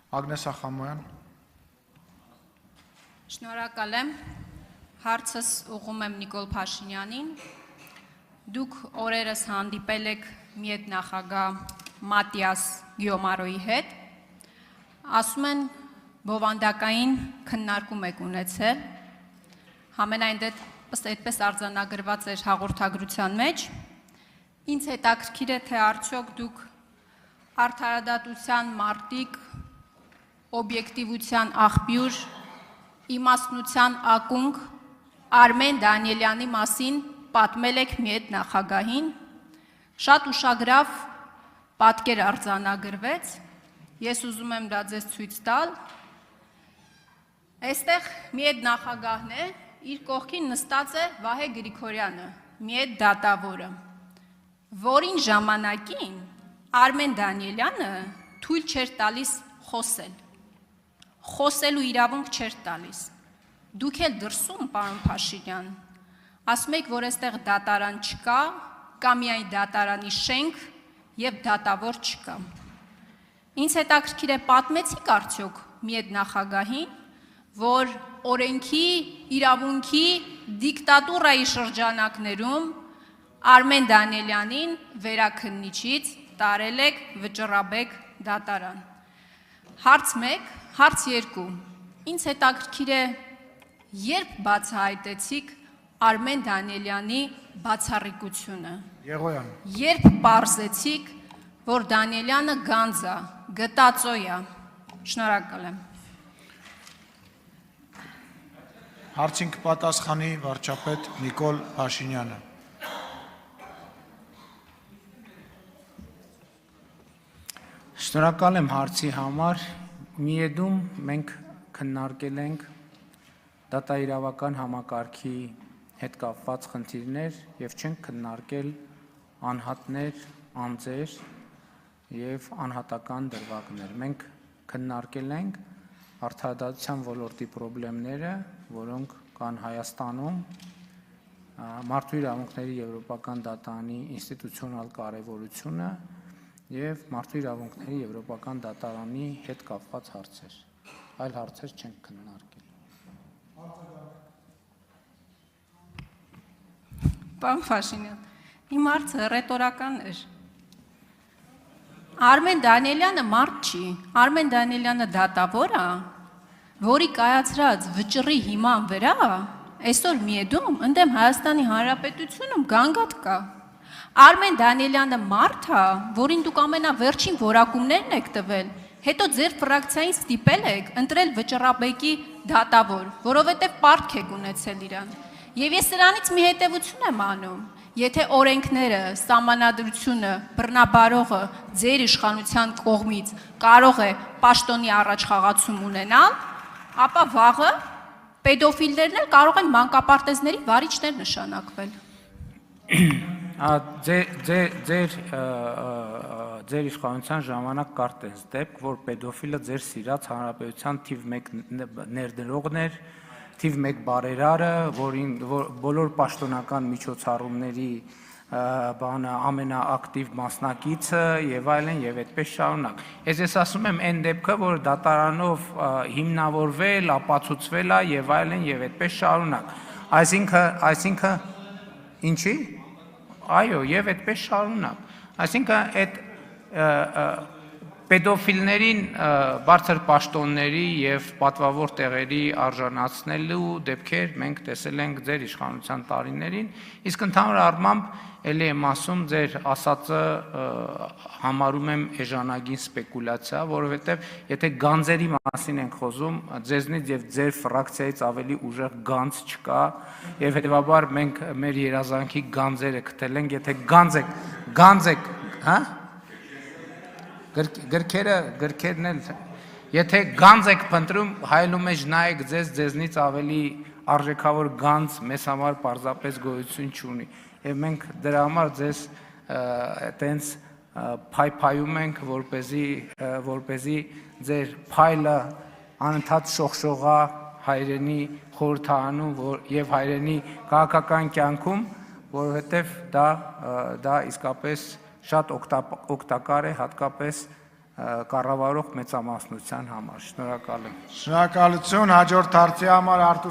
Ագնես Ախամոյան։ Շնորհակալ եմ, հարցս ուղղում եմ Նիկոլ Փաշինյանին, դուք օրերս հանդիպել եք մի հետ նախագահ Մատիաս Գյոմարոյի հետ, ասում են բովանդակային քննարկում եք ունեցել, համենայն դեպս այդպես արձանագրված էր հաղորդագրության մեջ, ինձ հետաքրքիր է, թե արդյոք դուք արդարադատության մարտիկ, օբյեկտիվության աղբյուր, իմաստնության ակունք Արմեն Դանիելյանի մասին պատմել եք մի հետ նախագահին, շատ ուշագրավ պատկեր արձանագրվեց, ես ուզում եմ դա ձեզ ցույց տալ, այստեղ մի հետ նախագահն է, իր կողքին նստած է Վահե Գրիգորյանը, մի հետ դատավորը, որին ժամանակին Արմեն Դանիելյանը թույլ չէր տալիս խոսել, խոսելու իրավունք չէր տալիս, դուք էլ դրսում, պարոն Փաշինյան, ասում եք, որ այստեղ դատարան չկա, կա միայն դատարանի շենք և դատավոր չկա։ Ինձ հետաքրքիր է պատմեցիք արդյոք մի հետ նախագահին, որ օրենքի, իրավունքի, դիկտատուրայի շրջանակներում Արմեն Դանիելյանին վերաքննիչից տարել եք վճռաբեկ դատարան։ Հարց 1, հարց 2, ինձ հետաքրքիր է, երբ բացահայտեցիք Արմեն Դանիելյանի բացառիկությունը, երբ պարզեցիք, որ Դանիելյանը գանձ է, գտածո է, շնորհակալ եմ։ Հարցին կպատասխանի վարչապետ Նիկոլ Փաշինյանը։ Շնորհակալ եմ հարցի համար, միեդում մենք քննարկել ենք դատաիրավական համակարգի հետ կապված խնդիրներ և չենք քննարկել անհատներ, անձեր և անհատական դրվագներ։ Մենք քննարկել ենք արդարադատության ոլորտի խնդիրները, որոնք կան Հայաստանում, մարդու իրավունքների եվրոպական դատարանի ինստիտուցիոնալ կարևորությունը և մարդու իրավունքների եվրոպական դատարանի հետ կապված հարցեր, այլ հարցեր չենք քննարկել։ Պարոն Փաշինյան, իմ հարցը ռետորական էր։ Արմեն Դանիելյանը մարդ չի, Արմեն Դանիելյանը դատավոր է, որի կայացրած վճռի հիման վրա, այսօր միեդում ընդդեմ Հայաստանի Հանրապետությունում գանգատ կա։ Արմեն Դանիելյանը մարդ է, որին դուք ամենավերջին որակումներն եք տվել, հետո ձեր ֆրակցիային ստիպել եք ընտրել վճռաբեկի դատավոր, որովհետև պարտք եք ունեցել իրան։ Եվ ես սրանից մի հետևություն եմ անում, եթե օրենքները, սահմանադրությունը, բռնաբարողը ձեր իշխանության կողմից կարող է պաշտոնի առաջխաղացում ունենալ, ապա վաղը պեդոֆիլներն էլ կարող են մանկապարտեզների վարիչներ նշանակվել։ Ձեր իշխանության ժամանակ կար տես դեպք, որ պեդոֆիլը ձեր սիրած հանրապետության թիվ 1 ներդրողն էր, թիվ 1 բարերարը, որին բոլոր պաշտոնական միջոցառումների ամենաակտիվ մասնակիցը եւ այլն եւ այդպես շարունակ։ Ես ասում եմ այն դեպքը, որ դատարանով հիմնավորվել, ապացուցվել է եւ այլն եւ այդպես շարունակ։ Այսինքն ինչի՞։ Այո, եւ այդպես շարունակ։ Այսինքն այդ պեդոֆիլներին բարձր պաշտոնների եւ պատվավոր տեղերի արժանացնելու դեպքեր մենք տեսել ենք ձեր իշխանության տարիներին, իսկ ընդհանուր առմամբ ելի եմ ասում, ձեր ասածը համարում եմ էժանագին սպեկուլյացիա, որովհետև եթե գանձերի մասին ենք խոսում, ձեզնից եւ ձեր ֆրակցիայից ավելի ուժեղ գանձ չկա, եւ հետեւաբար մենք մեր երազանքի գանձերը գտել ենք, եթե գանձ եք, հա? Գրքերն էլ, եթե գանձ եք փնտրում, հայելու մեջ նայեք ձեզնից ավելի արժեքավոր գանձ մեզ համար պարզապես գոյություն չունի։ Եվ մենք դրա համար ձեզ տենց փայփայում ենք, որպեսզի ձեր փայլը անընդհատ շողշողա հայրենի խորհրդարանում եւ հայրենի քաղաքական կյանքում, որովհետեւ դա իսկապես շատ օգտակար է, հատկապես կառավարող մեծամասնության համար։ Շնորհակալ եմ։ Շնորհակալություն հաջորդ հարցի համար Արտուր